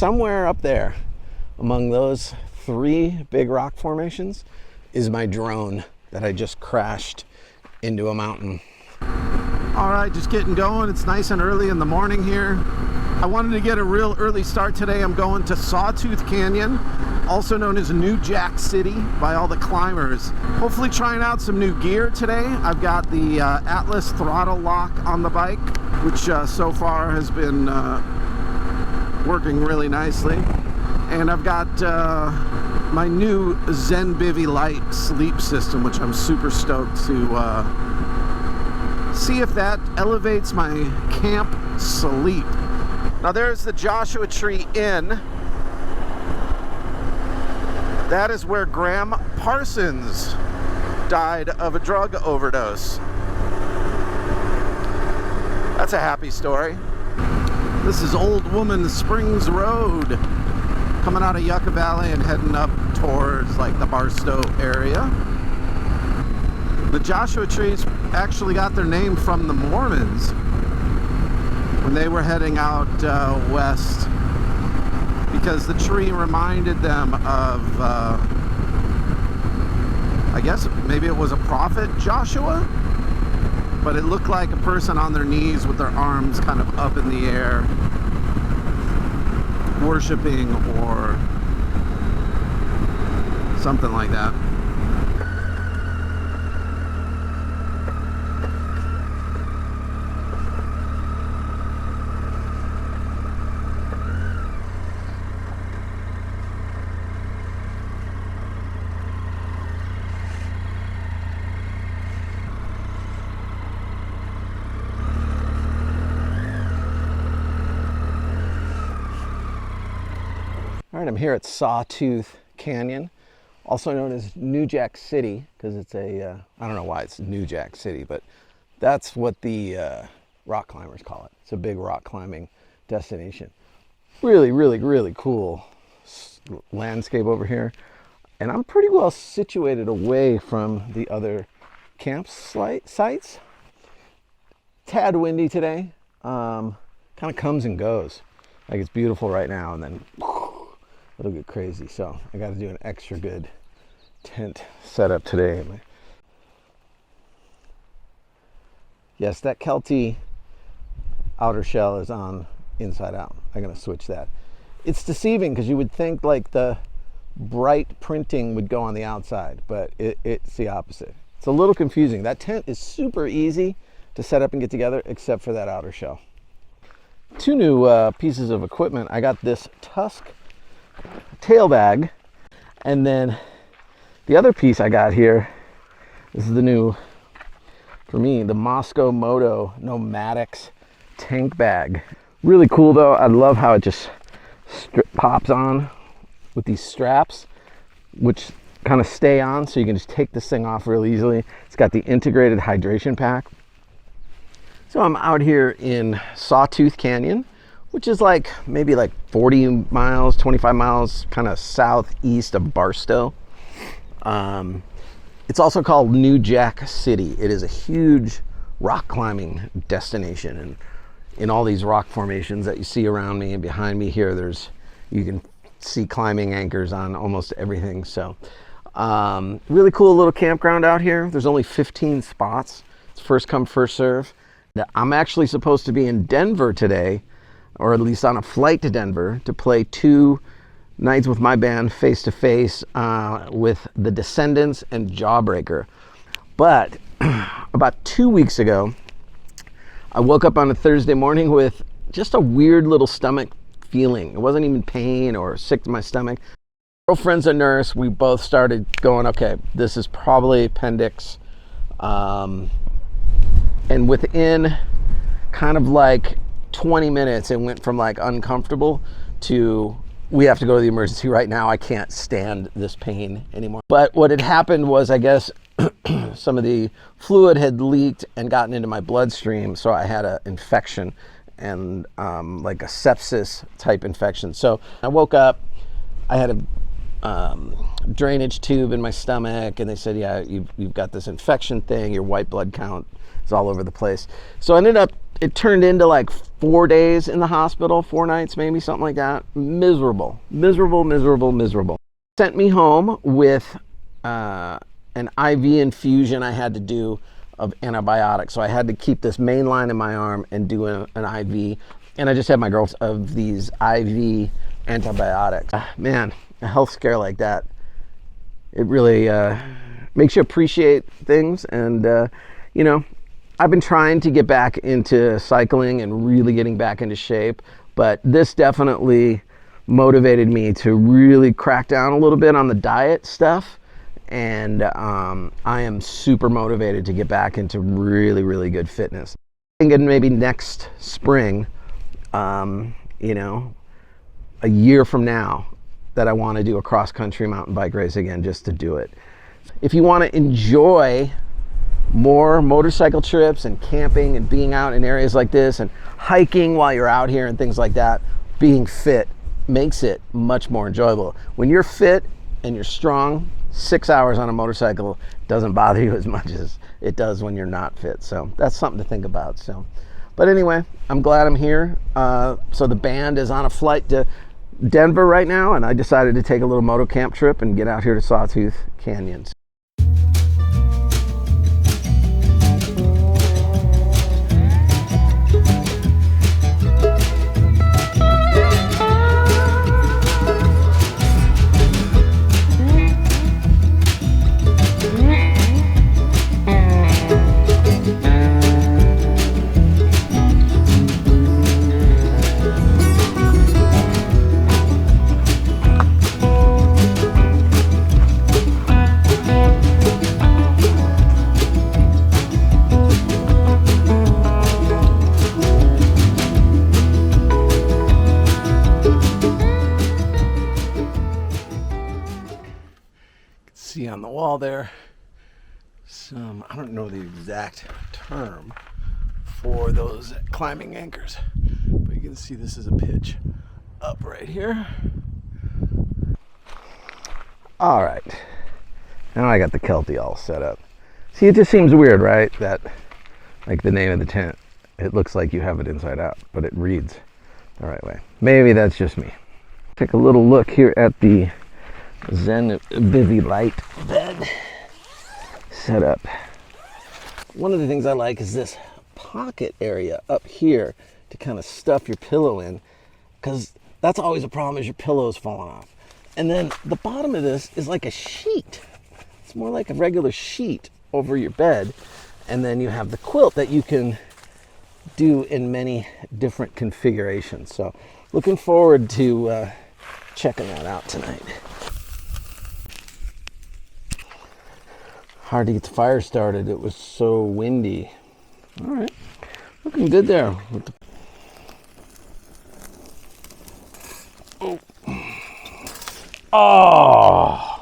somewhere up there among those 3 big rock formations is my drone that I just crashed into a mountain. All right, just getting going. It's nice and early in the morning here. I wanted to get a real early start today. I'm going to Sawtooth Canyon, also known as New Jack City by all the climbers. Hopefully trying out some new gear today. I've got the Atlas throttle lock on the bike, which so far has been working really nicely. And I've got my new Zen Bivy Light sleep system, which I'm super stoked to see if that elevates my camp sleep. Now there's the Joshua Tree Inn. That is where Graham Parsons died of a drug overdose. That's a happy story. This is Old Woman Springs Road, coming out of Yucca Valley and heading up towards like the Barstow area. The Joshua trees actually got their name from the Mormons when they were heading out west, because the tree reminded them of, I guess maybe it was a prophet, Joshua, but it looked like a person on their knees with their arms kind of up in the air, worshiping or something like that. All right, I'm here at Sawtooth Canyon, also known as New Jack City, because it's a, I don't know why it's New Jack City, but that's what the rock climbers call it. It's a big rock climbing destination. Really, really, really cool landscape over here. And I'm pretty well situated away from the other sites. Tad windy today, kind of comes and goes. Like it's beautiful right now, and then it'll get crazy. So I got to do an extra good tent setup today. Yes, that Kelty outer shell is on inside out. I'm going to switch that. It's deceiving because you would think like the bright printing would go on the outside, but it's the opposite. It's a little confusing. That tent is super easy to set up and get together, except for that outer shell. 2 new pieces of equipment. I got this Tusk tail bag, and then the other piece I got here is the new, for me, the Moto Nomadics tank bag. Really cool though. I love how it just pops on with these straps, which kind of stay on, so you can just take this thing off real easily. It's got the integrated hydration pack. So I'm out here in Sawtooth Canyon, which is like maybe like 40 miles, 25 miles kind of southeast of Barstow. It's also called New Jack City. It is a huge rock climbing destination, and in all these rock formations that you see around me and behind me here, you can see climbing anchors on almost everything. So really cool little campground out here. There's only 15 spots. It's first come, first serve. I'm actually supposed to be in Denver today, or at least on a flight to Denver, to play 2 nights with my band face to face with the Descendants and Jawbreaker. But about 2 weeks ago, I woke up on a Thursday morning with just a weird little stomach feeling. It wasn't even pain or sick to my stomach. My girlfriend's a nurse. We both started going, okay, this is probably appendix. And within kind of like 20 minutes, it went from like uncomfortable to we have to go to the emergency right now. I can't stand this pain anymore. But what had happened was, I guess, some of the fluid had leaked and gotten into my bloodstream. So I had an infection and like a sepsis type infection. So I woke up, I had a drainage tube in my stomach, and they said, yeah, you've got this infection thing, your white blood count is all over the place. So I ended up it turned into like 4 days in the hospital, 4 nights, maybe something like that. Miserable, miserable, miserable, miserable. Sent me home with an IV infusion I had to do of antibiotics. So I had to keep this main line in my arm and do an IV. And I just had my girls of these IV antibiotics. Man, a health scare like that, it really makes you appreciate things. And, you know, I've been trying to get back into cycling and really getting back into shape, but this definitely motivated me to really crack down a little bit on the diet stuff. And I am super motivated to get back into really, really good fitness. Thinking maybe next spring, you know, a year from now, that I want to do a cross-country mountain bike race again, just to do it. If you want to enjoy more motorcycle trips and camping and being out in areas like this and hiking while you're out here and things like that, being fit makes it much more enjoyable. When you're fit and you're strong, 6 hours on a motorcycle doesn't bother you as much as it does when you're not fit. So that's something to think about. So, but anyway, I'm glad I'm here. So the band is on a flight to Denver right now, and I decided to take a little moto camp trip and get out here to Sawtooth Canyon. See on the wall there some, I don't know the exact term for those climbing anchors, but you can see this is a pitch up right here. All right, now I got the Kelty all set up. See, it just seems weird, right? That, like the name of the tent, it looks like you have it inside out, but it reads the right way. Maybe that's just me. Take a little look here at the Zen Bivy Light bed setup. One of the things I like is this pocket area up here to kind of stuff your pillow in, because that's always a problem, is your pillow's falling off. And then the bottom of this is like a sheet. It's more like a regular sheet over your bed. And then you have the quilt that you can do in many different configurations. So looking forward to checking that out tonight. Hard to get the fire started. It was so windy. All right, looking good there. Oh. Oh.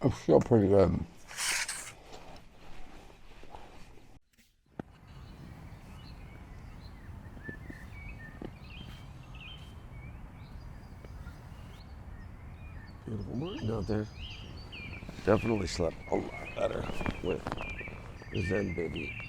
It's still pretty good. Beautiful morning out there. Definitely slept a lot better with the Zen Bivy.